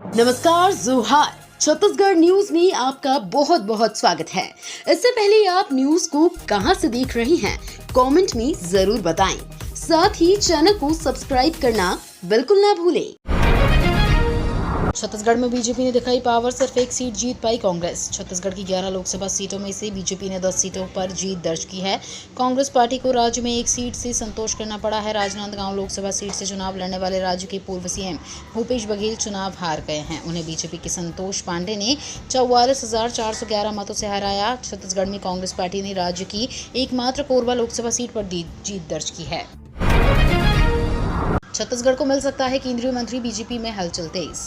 नमस्कार, जोहार। छत्तीसगढ़ न्यूज में आपका बहुत बहुत स्वागत है। इससे पहले आप न्यूज को कहां से देख रहे हैं, कमेंट में जरूर बताएं। साथ ही चैनल को सब्सक्राइब करना बिल्कुल ना भूलें। छत्तीसगढ़ में बीजेपी ने दिखाई पावर, सिर्फ एक सीट जीत पाई कांग्रेस। छत्तीसगढ़ की 11 लोकसभा सीटों में से बीजेपी ने 10 सीटों पर जीत दर्ज की है। कांग्रेस पार्टी को राज्य में एक सीट से संतोष करना पड़ा है। राजनांदगांव लोकसभा सीट से चुनाव लड़ने वाले राज्य के पूर्व सीएम भूपेश बघेल चुनाव हार गए हैं। उन्हें बीजेपी के संतोष पांडे ने 44,411 मतों से हराया। छत्तीसगढ़ में कांग्रेस पार्टी ने राज्य की एकमात्र कोरबा लोकसभा सीट पर जीत दर्ज की है। छत्तीसगढ़ को मिल सकता है केंद्रीय मंत्री, बीजेपी में हलचल तेज।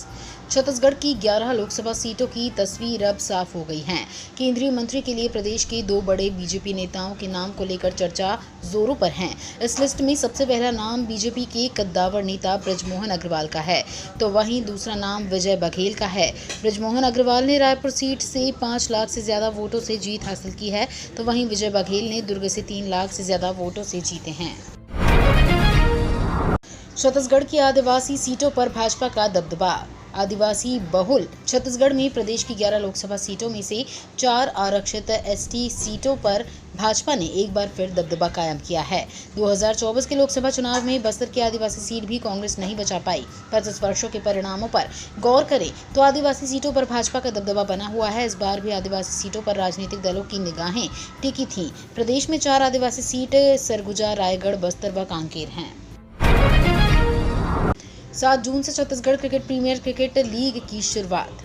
छत्तीसगढ़ की 11 लोकसभा सीटों की तस्वीर अब साफ हो गई है। केंद्रीय मंत्री के लिए प्रदेश के दो बड़े बीजेपी नेताओं के नाम को लेकर चर्चा जोरों पर है। इस लिस्ट में सबसे पहला नाम बीजेपी के कद्दावर नेता बृजमोहन अग्रवाल का है, तो वहीं दूसरा नाम विजय बघेल का है। बृजमोहन अग्रवाल ने रायपुर सीट से 5 लाख से ज्यादा वोटों से जीत हासिल की है, तो वहीं विजय बघेल ने दुर्ग से 3 लाख से ज्यादा वोटों से जीते हैं। छत्तीसगढ़ की आदिवासी सीटों पर भाजपा का दबदबा। आदिवासी बहुल छत्तीसगढ़ में प्रदेश की 11 लोकसभा सीटों में से 4 आरक्षित एसटी सीटों पर भाजपा ने एक बार फिर दबदबा कायम किया है। 2024 के लोकसभा चुनाव में बस्तर की आदिवासी सीट भी कांग्रेस नहीं बचा पाई। 25 वर्षों के परिणामों पर गौर करें तो आदिवासी सीटों पर भाजपा का दबदबा बना हुआ है। इस बार भी आदिवासी सीटों पर राजनीतिक दलों की निगाहें टिकी थीं। प्रदेश में 4 आदिवासी सीट सरगुजा, रायगढ़, बस्तर व कांकेर हैं। 7 जून से Chhattisgarh cricket premier cricket league की शुरुआत।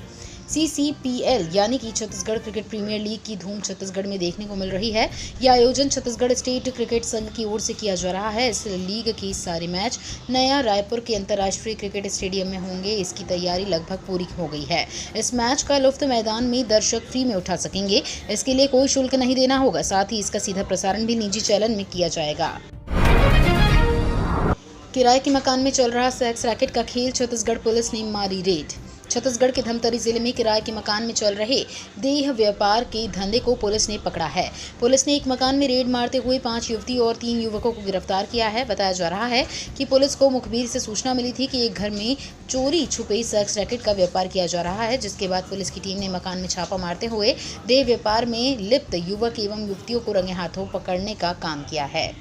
CCPL यानी कि छत्तीसगढ़ क्रिकेट प्रीमियर लीग की धूम छत्तीसगढ़ में देखने को मिल रही है। यह आयोजन छत्तीसगढ़ स्टेट क्रिकेट संघ की ओर से किया जा रहा है। इस लीग के सारे मैच नया रायपुर के अंतर्राष्ट्रीय क्रिकेट स्टेडियम में होंगे। इसकी तैयारी लगभग पूरी हो गई है। इस मैच का लुत्फ मैदान में दर्शक फ्री में उठा सकेंगे। इसके लिए कोई शुल्क नहीं देना होगा। साथ ही इसका सीधा प्रसारण भी निजी चैनल में किया जाएगा। किराए के मकान में चल रहा सेक्स रैकेट का खेल, छत्तीसगढ़ पुलिस ने मारी रेड। छत्तीसगढ़ के धमतरी जिले में किराए के मकान में चल रहे देह व्यापार के धंधे को पुलिस ने पकड़ा है। पुलिस ने एक मकान में रेड मारते हुए 5 युवती और 3 युवकों को गिरफ्तार किया है। बताया जा रहा है कि पुलिस को मुखबिर से सूचना मिली थी कि एक घर में चोरी छुपे सेक्स रैकेट का व्यापार किया जा रहा है, जिसके बाद पुलिस की टीम ने मकान में छापा मारते हुए देह व्यापार में लिप्त युवक एवं युवतियों को रंगे हाथों पकड़ने का काम किया है।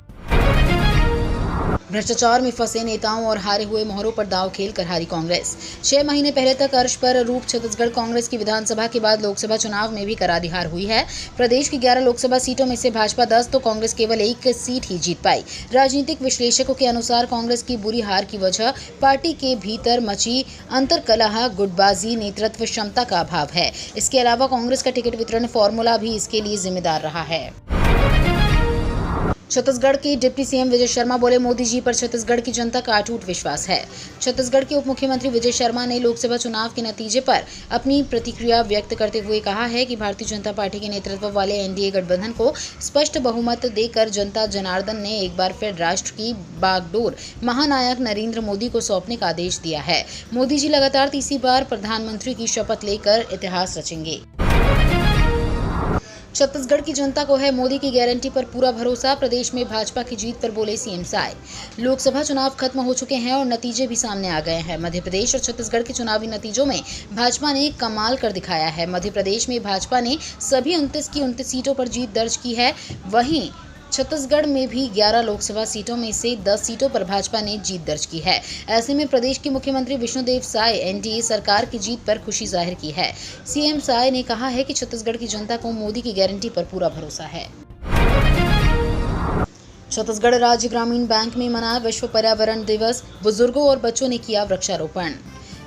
भ्रष्टाचार में फंसे नेताओं और हारे हुए मोहरों पर दांव खेल कर हारी कांग्रेस। 6 महीने पहले तक अर्श पर रूप छत्तीसगढ़ कांग्रेस की विधानसभा के बाद लोकसभा चुनाव में भी करारी हार हुई है। प्रदेश की 11 लोकसभा सीटों में से भाजपा 10 तो कांग्रेस केवल 1 सीट ही जीत पाई। राजनीतिक विश्लेषकों के अनुसार कांग्रेस की बुरी हार की वजह पार्टी के भीतर मची अंतर्कलह, गुटबाजी, नेतृत्व क्षमता का अभाव है। इसके अलावा कांग्रेस का टिकट वितरण फॉर्मूला भी इसके लिए जिम्मेदार रहा है। छत्तीसगढ़ के डिप्टी सीएम विजय शर्मा बोले, मोदी जी पर छत्तीसगढ़ की जनता का अटूट विश्वास है। छत्तीसगढ़ के उप मुख्यमंत्री विजय शर्मा ने लोकसभा चुनाव के नतीजे पर अपनी प्रतिक्रिया व्यक्त करते हुए कहा है कि भारतीय जनता पार्टी के नेतृत्व वाले एनडीए गठबंधन को स्पष्ट बहुमत देकर जनता जनार्दन ने एक बार फिर राष्ट्र की बागडोर महानायक नरेंद्र मोदी को सौंपने का आदेश दिया है। मोदी जी लगातार तीसरी बार प्रधानमंत्री की शपथ लेकर इतिहास रचेंगे। छत्तीसगढ़ की जनता को है मोदी की गारंटी पर पूरा भरोसा। प्रदेश में भाजपा की जीत पर बोले सीएम साय। लोकसभा चुनाव खत्म हो चुके हैं और नतीजे भी सामने आ गए हैं। मध्य प्रदेश और छत्तीसगढ़ के चुनावी नतीजों में भाजपा ने कमाल कर दिखाया है। मध्य प्रदेश में भाजपा ने सभी 29 की 29 सीटों पर जीत दर्ज की है। वहीं छत्तीसगढ़ में भी 11 लोकसभा सीटों में से 10 सीटों पर भाजपा ने जीत दर्ज की है। ऐसे में प्रदेश के मुख्यमंत्री विष्णुदेव साय एनडीए सरकार की जीत पर खुशी जाहिर की है। सीएम साय ने कहा है कि छत्तीसगढ़ की जनता को मोदी की गारंटी पर पूरा भरोसा है। छत्तीसगढ़ राज्य ग्रामीण बैंक में मनाया विश्व पर्यावरण दिवस, बुजुर्गों और बच्चों ने किया वृक्षारोपण।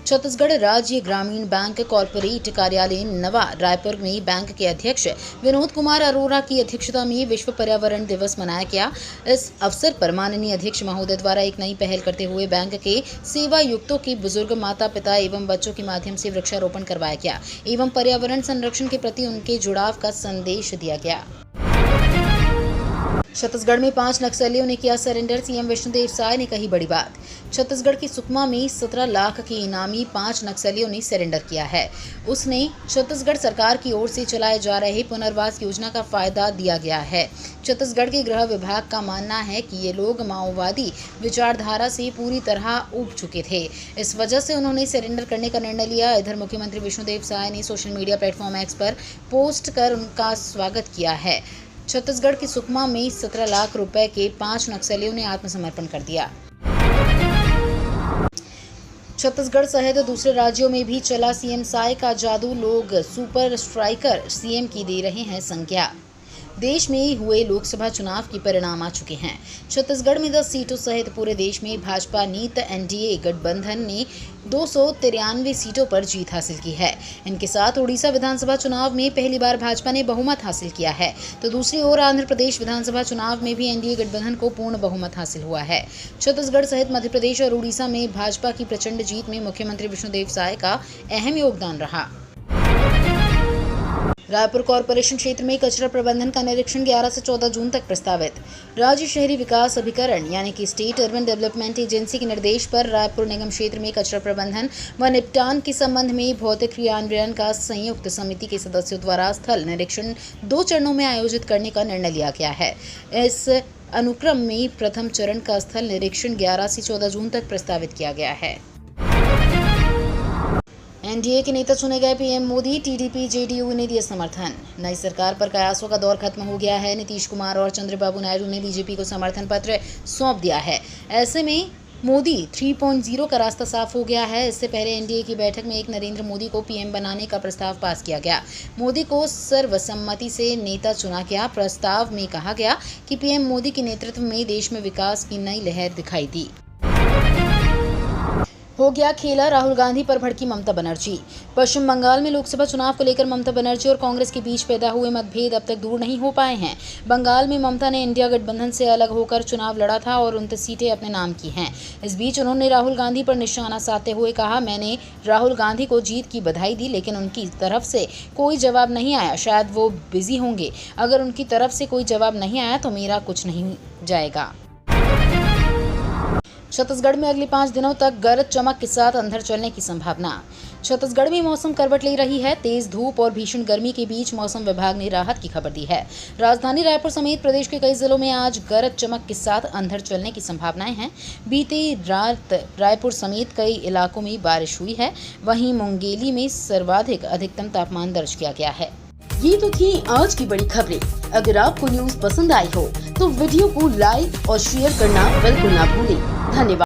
छत्तीसगढ़ राज्य ग्रामीण बैंक कॉर्पोरेट कार्यालय नवा रायपुर में बैंक के अध्यक्ष विनोद कुमार अरोरा की अध्यक्षता में विश्व पर्यावरण दिवस मनाया गया। इस अवसर पर माननीय अध्यक्ष महोदय द्वारा एक नई पहल करते हुए बैंक के सेवायुक्तों के बुजुर्ग माता पिता एवं बच्चों के माध्यम से वृक्षारोपण करवाया गया एवं पर्यावरण संरक्षण के प्रति उनके जुड़ाव का संदेश दिया गया। छत्तीसगढ़ में 5 नक्सलियों ने किया सरेंडर, सीएम विष्णुदेव साय ने कही बड़ी बात। छत्तीसगढ़ के सुकमा में 17 लाख के इनामी 5 नक्सलियों ने सरेंडर किया है। उसने छत्तीसगढ़ सरकार की ओर से चलाए जा रहे पुनर्वास योजना का फायदा दिया गया है। छत्तीसगढ़ के गृह विभाग का मानना है कि ये लोग माओवादी विचारधारा से पूरी तरह ऊब चुके थे। इस वजह से उन्होंने सरेंडर करने का निर्णय लिया। इधर मुख्यमंत्री विष्णुदेव साय ने सोशल मीडिया प्लेटफॉर्म एक्स पर पोस्ट कर उनका स्वागत किया है। छत्तीसगढ़ के सुकमा में 17 लाख रुपए के 5 नक्सलियों ने आत्मसमर्पण कर दिया। छत्तीसगढ़ सहित दूसरे राज्यों में भी चला सीएम साय का जादू, लोग सुपर स्ट्राइकर सीएम की दे रहे हैं संज्ञा। देश में हुए लोकसभा चुनाव के परिणाम आ चुके हैं। छत्तीसगढ़ में 10 सीटों सहित पूरे देश में भाजपा नीत एनडीए गठबंधन ने 293 सीटों पर जीत हासिल की है। इनके साथ उड़ीसा विधानसभा चुनाव में पहली बार भाजपा ने बहुमत हासिल किया है, तो दूसरी ओर आंध्र प्रदेश विधानसभा चुनाव में भी एनडीए गठबंधन को पूर्ण बहुमत हासिल हुआ है। छत्तीसगढ़ सहित मध्य प्रदेश और उड़ीसा में भाजपा की प्रचंड जीत में मुख्यमंत्री विष्णुदेव साय का अहम योगदान रहा। रायपुर कॉर्पोरेशन क्षेत्र में कचरा प्रबंधन का निरीक्षण 11 से 14 जून तक प्रस्तावित। राज्य शहरी विकास अभिकरण यानी कि स्टेट अर्बन डेवलपमेंट एजेंसी के निर्देश पर रायपुर निगम क्षेत्र में कचरा प्रबंधन व निपटान के संबंध में भौतिक क्रियान्वयन का संयुक्त समिति के सदस्यों द्वारा स्थल निरीक्षण 2 चरणों में आयोजित करने का निर्णय लिया गया है। इस अनुक्रम में प्रथम चरण का स्थल निरीक्षण 11 से 14 जून तक प्रस्तावित किया गया है। एनडीए के नेता चुने गए पीएम मोदी, टीडीपी जेडीयू ने दिया समर्थन। नई सरकार पर कयासों का दौर खत्म हो गया है। नीतीश कुमार और चंद्रबाबू नायडू ने बीजेपी को समर्थन पत्र सौंप दिया है। ऐसे में मोदी 3.0 का रास्ता साफ हो गया है। इससे पहले एनडीए की बैठक में एक नरेंद्र मोदी को पीएम बनाने का प्रस्ताव पास किया गया। मोदी को सर्वसम्मति से नेता चुना गया। प्रस्ताव में कहा गया कि पीएम मोदी के नेतृत्व में देश में विकास की नई लहर दिखाई दी। हो गया खेला, राहुल गांधी पर भड़की ममता बनर्जी। पश्चिम बंगाल में लोकसभा चुनाव को लेकर ममता बनर्जी और कांग्रेस के बीच पैदा हुए मतभेद अब तक दूर नहीं हो पाए हैं। बंगाल में ममता ने इंडिया गठबंधन से अलग होकर चुनाव लड़ा था और 29 सीटें अपने नाम की हैं। इस बीच उन्होंने राहुल गांधी पर निशाना साधते हुए कहा, मैंने राहुल गांधी को जीत की बधाई दी, लेकिन उनकी तरफ से कोई जवाब नहीं आया। शायद वो बिजी होंगे। अगर उनकी तरफ से कोई जवाब नहीं आया तो मेरा कुछ नहीं जाएगा। छत्तीसगढ़ में अगले 5 दिनों तक गरज चमक के साथ अंधड़ चलने की संभावना। छत्तीसगढ़ में मौसम करवट ले रही है। तेज धूप और भीषण गर्मी के बीच मौसम विभाग ने राहत की खबर दी है। राजधानी रायपुर समेत प्रदेश के कई जिलों में आज गरज चमक के साथ अंधड़ चलने की संभावनाएं हैं। बीती रात रायपुर समेत कई इलाकों में बारिश हुई है। वहीं मुंगेली में सर्वाधिक अधिकतम तापमान दर्ज किया गया है। ये तो थी आज की बड़ी खबरें। अगर आपको न्यूज पसंद आई हो तो वीडियो को लाइक और शेयर करना बिल्कुल ना भूलें। धन्यवाद।